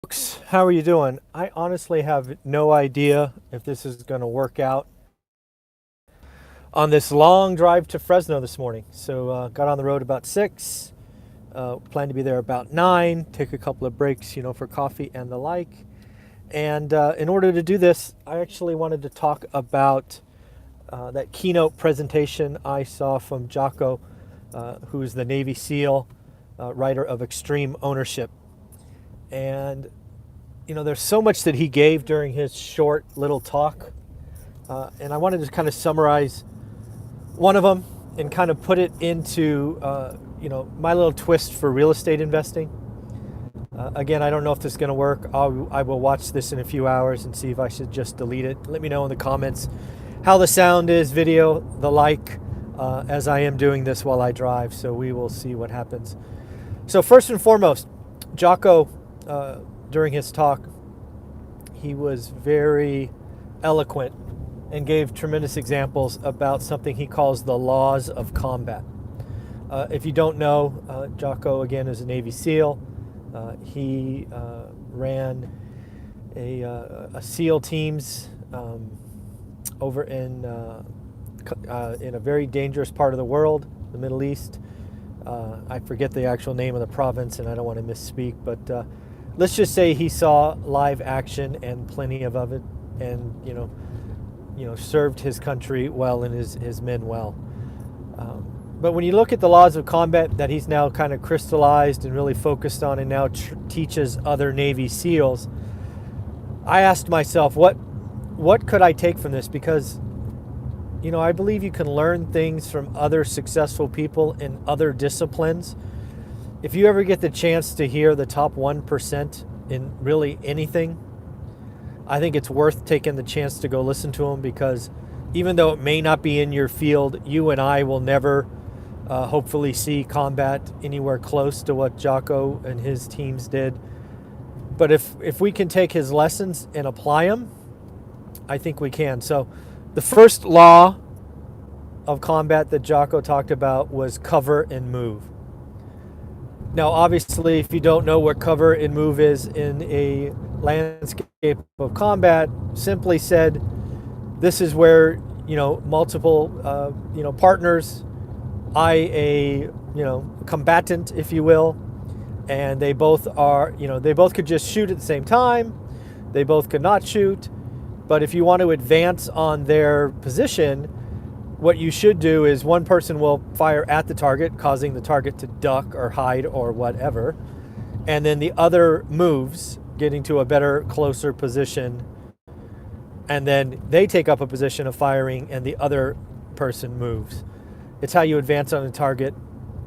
Folks, how are you doing? I honestly have no idea if this is going to work out on this long drive to Fresno this morning. So got on the road about 6, plan to be there about 9, take a couple of breaks, for coffee and the like. And in order to do this, I actually wanted to talk about that keynote presentation I saw from Jocko, who is the Navy SEAL, writer of Extreme Ownership. And there's so much that he gave during his short little talk, and I wanted to kind of summarize one of them and kind of put it into my little twist for real estate investing. Again, I don't know if this is going to work. I will watch this in a few hours and see if I should just delete it. Let me know in the comments how the sound is, video, the like, as I am doing this while I drive, so we will see what happens. So first and foremost, Jocko, during his talk, he was very eloquent and gave tremendous examples about something he calls the laws of combat. If you don't know, Jocko, again, is a Navy SEAL. He ran a SEAL teams over in a very dangerous part of the world, the Middle East. I forget the actual name of the province, and I don't want to misspeak, but let's just say he saw live action and plenty of it, and served his country well and his men well. But when you look at the laws of combat that he's now kind of crystallized and really focused on, and now teaches other Navy SEALs, I asked myself, what could I take from this? Because I believe you can learn things from other successful people in other disciplines. If you ever get the chance to hear the top 1% in really anything, I think it's worth taking the chance to go listen to them, because even though it may not be in your field, you and I will never hopefully see combat anywhere close to what Jocko and his teams did. But if we can take his lessons and apply them, I think we can. So the first law of combat that Jocko talked about was cover and move. Now, obviously, if you don't know what cover and move is in a landscape of combat, simply said, this is where, multiple, partners, a combatant, if you will, and they both could just shoot at the same time. They both could not shoot. But if you want to advance on their position, what you should do is one person will fire at the target, causing the target to duck or hide or whatever. And then the other moves, getting to a better, closer position. And then they take up a position of firing and the other person moves. It's how you advance on a target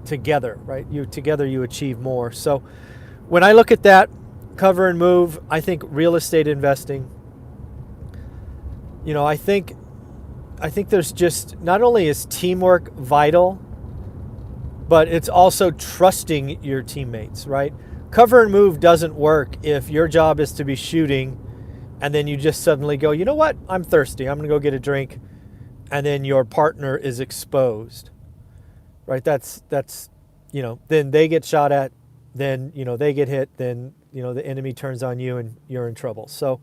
together, right? Together you achieve more. So when I look at that, cover and move, I think real estate investing, I think there's just, not only is teamwork vital, but it's also trusting your teammates, right? Cover and move doesn't work if your job is to be shooting and then you just suddenly go, you know what? I'm thirsty. I'm going to go get a drink. And then your partner is exposed, right? That's then they get shot at, then, they get hit, then, the enemy turns on you and you're in trouble. So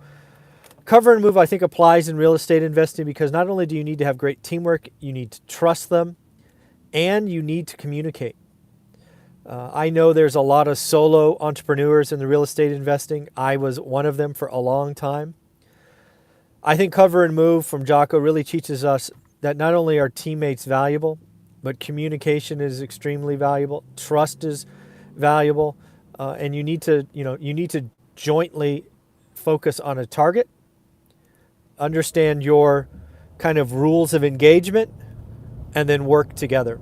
cover and move, I think, applies in real estate investing, because not only do you need to have great teamwork, you need to trust them, and you need to communicate. I know there's a lot of solo entrepreneurs in the real estate investing. I was one of them for a long time. I think cover and move from Jocko really teaches us that not only are teammates valuable, but communication is extremely valuable. Trust is valuable, and you need to jointly focus on a target. Understand your kind of rules of engagement, and then work together.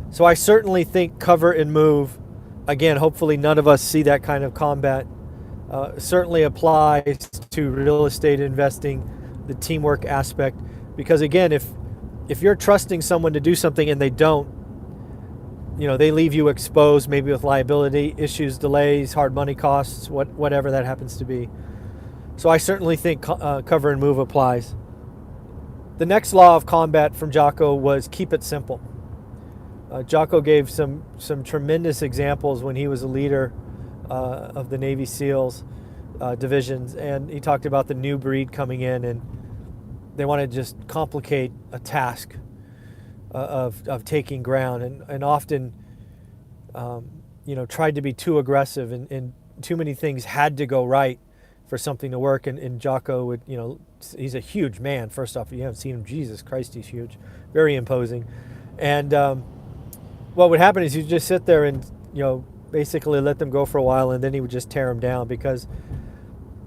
So I certainly think cover and move, again, hopefully none of us see that kind of combat, certainly applies to real estate investing, the teamwork aspect. Because again, if you're trusting someone to do something and they don't, they leave you exposed, maybe with liability issues, delays, hard money costs, whatever that happens to be. So I certainly think cover and move applies. The next law of combat from Jocko was keep it simple. Jocko gave some tremendous examples when he was a leader of the Navy SEALs divisions, and he talked about the new breed coming in, and they want to just complicate a task of taking ground, and often tried to be too aggressive, and too many things had to go right for something to work. And Jocko would, he's a huge man. First off, you haven't seen him. Jesus Christ, he's huge, very imposing. And what would happen is you just sit there and basically let them go for a while, and then he would just tear them down, because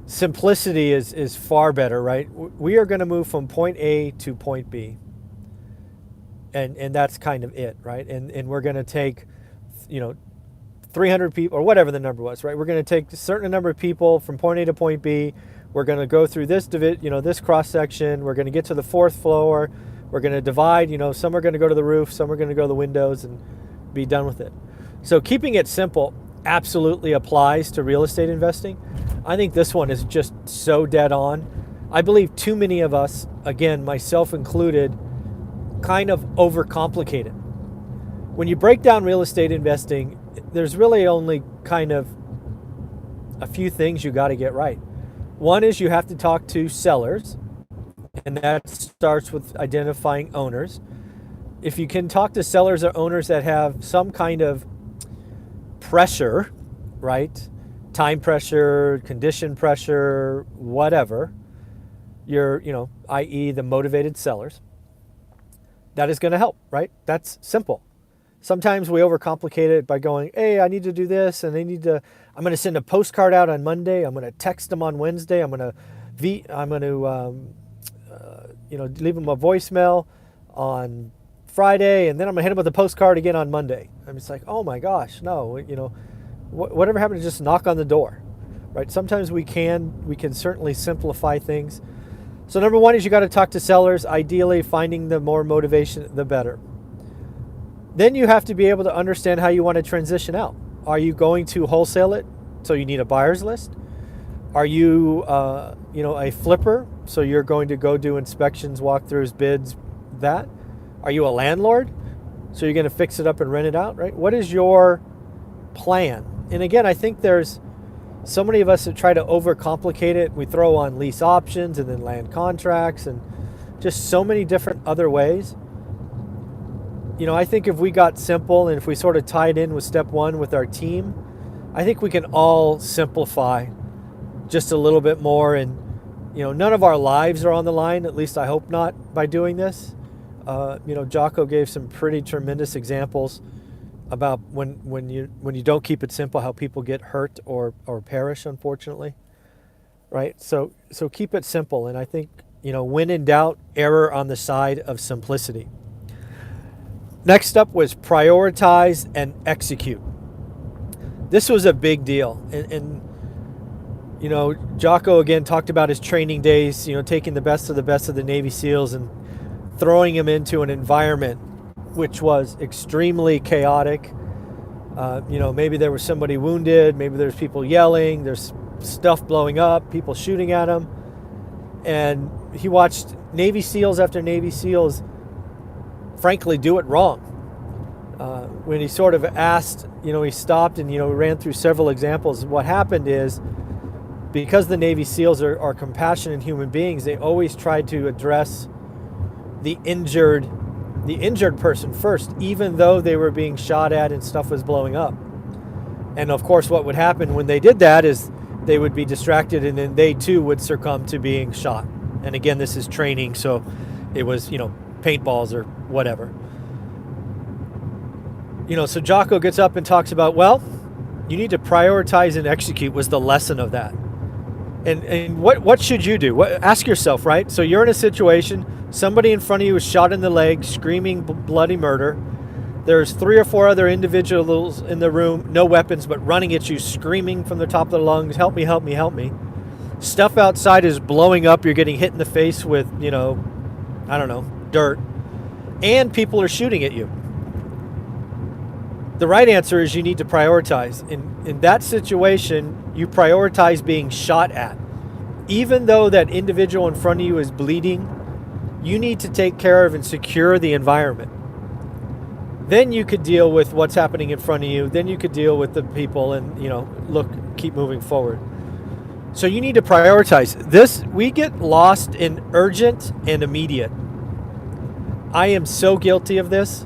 simplicity is far better, right? We are going to move from point A to point B, and that's kind of it, right? And we're going to take 300 people, or whatever the number was, right? We're going to take a certain number of people from point A to point B. We're going to go through this this cross section. We're going to get to the 4th floor. We're going to divide. Some are going to go to the roof, some are going to go to the windows, and be done with it. So keeping it simple absolutely applies to real estate investing. I think this one is just so dead on. I believe too many of us, again, myself included, kind of overcomplicate it. When you break down real estate investing, there's really only kind of a few things you got to get right. One is you have to talk to sellers, and that starts with identifying owners. If you can talk to sellers or owners that have some kind of pressure, right? Time pressure, condition pressure, whatever, i.e. the motivated sellers, that is going to help, right? That's simple. Sometimes we overcomplicate it by going, hey, I need to do this, and I'm going to send a postcard out on Monday. I'm going to text them on Wednesday. I'm going to leave them a voicemail on Friday, and then I'm going to hit them with a postcard again on Monday. I'm just like, oh my gosh, no, whatever happened to just knock on the door, right? Sometimes we can certainly simplify things. So number one is you got to talk to sellers. Ideally, finding the more motivation, the better. Then you have to be able to understand how you want to transition out. Are you going to wholesale it, so you need a buyer's list? Are you, a flipper, so you're going to go do inspections, walkthroughs, bids, that? Are you a landlord, so you're going to fix it up and rent it out, right? What is your plan? And again, I think there's so many of us that try to overcomplicate it. We throw on lease options and then land contracts and just so many different other ways. I think if we got simple, and if we sort of tied in with step one with our team, I think we can all simplify just a little bit more. And, none of our lives are on the line, at least I hope not, by doing this. Jocko gave some pretty tremendous examples about when you don't keep it simple, how people get hurt or perish, unfortunately, right? So keep it simple. And I think, when in doubt, err on the side of simplicity. Next up was prioritize and execute. This was a big deal. And Jocko again talked about his training days, taking the best of the Navy SEALs and throwing them into an environment which was extremely chaotic. Maybe there was somebody wounded, maybe there's people yelling, there's stuff blowing up, people shooting at him. And he watched Navy SEALs after Navy SEALs frankly do it wrong. When he sort of asked, he stopped and, ran through several examples. What happened is, because the Navy SEALs are compassionate human beings, they always tried to address the injured person first, even though they were being shot at and stuff was blowing up. And of course, what would happen when they did that is they would be distracted, and then they too would succumb to being shot. And again, this is training, so it was, paintballs or whatever. So Jocko gets up and talks about, well, you need to prioritize and execute was the lesson of that. And what should you do? Ask yourself, right? So you're in a situation, somebody in front of you is shot in the leg, screaming bloody murder. There's 3 or 4 other individuals in the room, no weapons, but running at you, screaming from the top of their lungs, help me, help me, help me. Stuff outside is blowing up. You're getting hit in the face with, dirt. And people are shooting at you. The right answer is you need to prioritize. In that situation, you prioritize being shot at. Even though that individual in front of you is bleeding, you need to take care of and secure the environment. Then you could deal with what's happening in front of you. Then you could deal with the people and, keep moving forward. So you need to prioritize. This, we get lost in urgent and immediate. I am so guilty of this,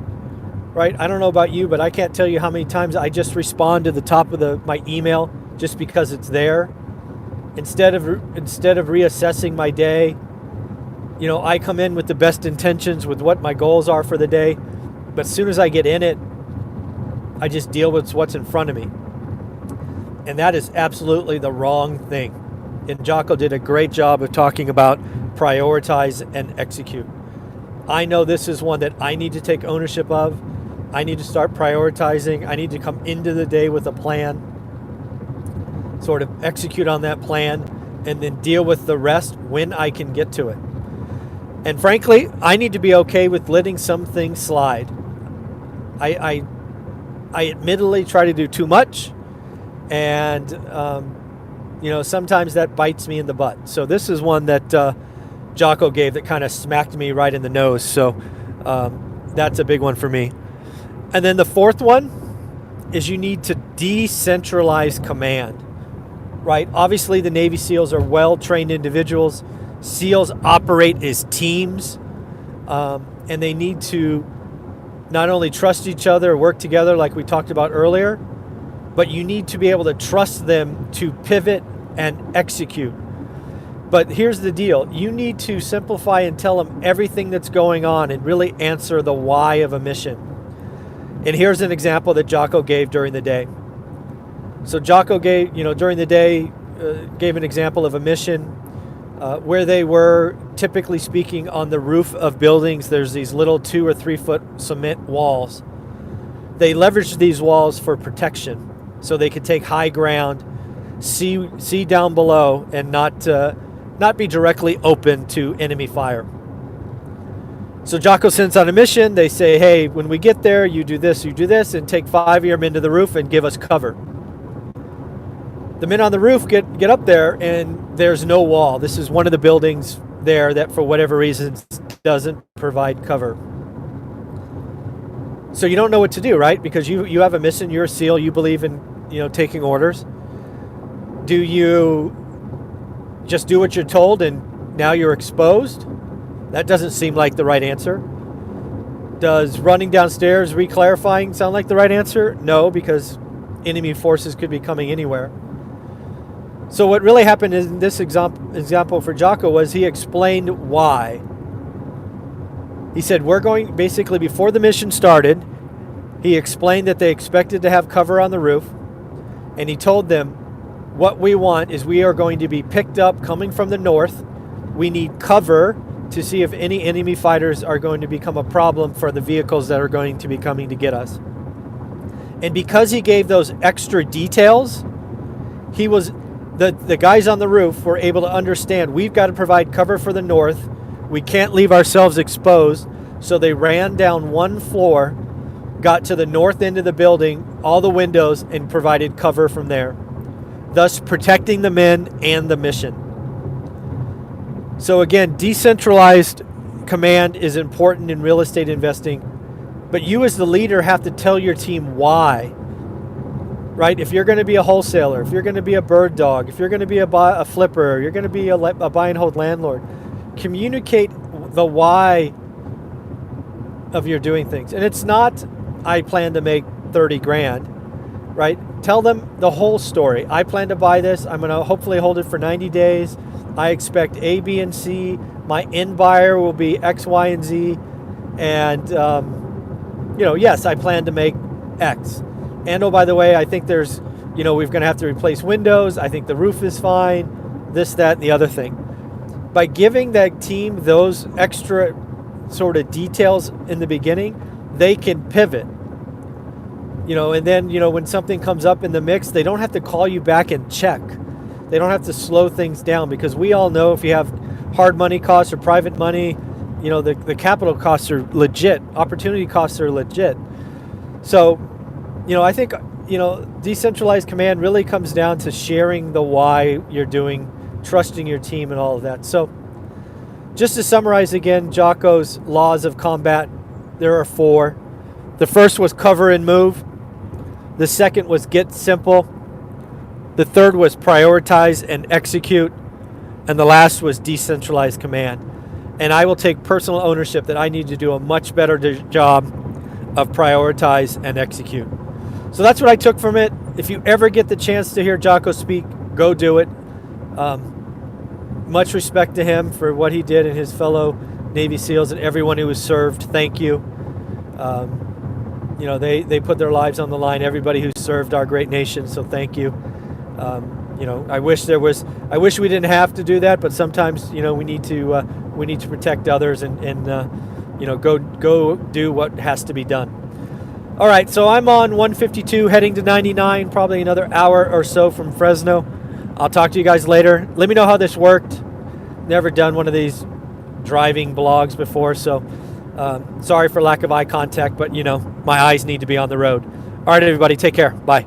right? I don't know about you, but I can't tell you how many times I just respond to the top of my email just because it's there. Instead of reassessing my day, I come in with the best intentions with what my goals are for the day, but as soon as I get in it, I just deal with what's in front of me. And that is absolutely the wrong thing. And Jocko did a great job of talking about prioritize and execute. I know this is one that I need to take ownership of. I need to start prioritizing. I need to come into the day with a plan, sort of execute on that plan, and then deal with the rest when I can get to it. And frankly, I need to be okay with letting some things slide. I admittedly try to do too much, and sometimes that bites me in the butt. So this is one that Jocko gave that kind of smacked me right in the nose. So that's a big one for me. And then the fourth one is you need to decentralize command, right? Obviously, the Navy SEALs are well-trained individuals. SEALs operate as teams, and they need to not only trust each other, work together like we talked about earlier, but you need to be able to trust them to pivot and execute. But here's the deal. You need to simplify and tell them everything that's going on and really answer the why of a mission. And here's an example that Jocko gave during the day. So Jocko gave, during the day, gave an example of a mission where they were, typically speaking, on the roof of buildings. There's these little 2 or 3 foot cement walls. They leveraged these walls for protection, so they could take high ground, see down below, and not be directly open to enemy fire. So Jocko sends out a mission. They say, hey, when we get there, you do this, and take 5 of your men to the roof and give us cover. The men on the roof get up there, and there's no wall. This is one of the buildings there that, for whatever reasons, doesn't provide cover. So you don't know what to do, right? Because you have a mission. You're a SEAL. You believe in taking orders. Do you just do what you're told and now you're exposed? That doesn't seem like the right answer. Does running downstairs, re-clarifying sound like the right answer? No, because enemy forces could be coming anywhere. So what really happened in this example for Jocko was he explained why. He said, basically before the mission started, he explained that they expected to have cover on the roof, and he told them, what we want is we are going to be picked up coming from the north. We need cover to see if any enemy fighters are going to become a problem for the vehicles that are going to be coming to get us. And because he gave those extra details, the guys on the roof were able to understand we've got to provide cover for the north. We can't leave ourselves exposed. So they ran down one floor, got to the north end of the building, all the windows, and provided cover from there, thus protecting the men and the mission. So again, decentralized command is important in real estate investing, but you as the leader have to tell your team why, right? If you're going to be a wholesaler, if you're going to be a bird dog, if you're going to be a flipper, you're going to be a buy and hold landlord, communicate the why of your doing things. And it's not, I plan to make 30 grand, right? Tell them the whole story. I plan to buy this. I'm going to hopefully hold it for 90 days. I expect A, B, and C. My end buyer will be X, Y, and Z. And, yes, I plan to make X. And, oh, by the way, I think there's, we're going to have to replace windows. I think the roof is fine. This, that, and the other thing. By giving that team those extra sort of details in the beginning, they can pivot. And then, when something comes up in the mix, they don't have to call you back and check. They don't have to slow things down, because we all know if you have hard money costs or private money, the capital costs are legit. Opportunity costs are legit. So, I think, decentralized command really comes down to sharing the why you're doing, trusting your team, and all of that. So just to summarize again, Jocko's laws of combat, there are 4. The first was cover and move. The second was get simple. The third was prioritize and execute. And the last was decentralized command. And I will take personal ownership that I need to do a much better job of prioritize and execute. So that's what I took from it. If you ever get the chance to hear Jocko speak, go do it. Much respect to him for what he did and his fellow Navy SEALs and everyone who was served. Thank you. They put their lives on the line. Everybody who served our great nation. So thank you. I wish we didn't have to do that, but sometimes, we need to protect others and go do what has to be done. All right, so I'm on 152 heading to 99, probably another hour or so from Fresno. I'll talk to you guys later. Let me know how this worked. Never done one of these driving blogs before, so sorry for lack of eye contact, but my eyes need to be on the road. All right, everybody, take care. Bye.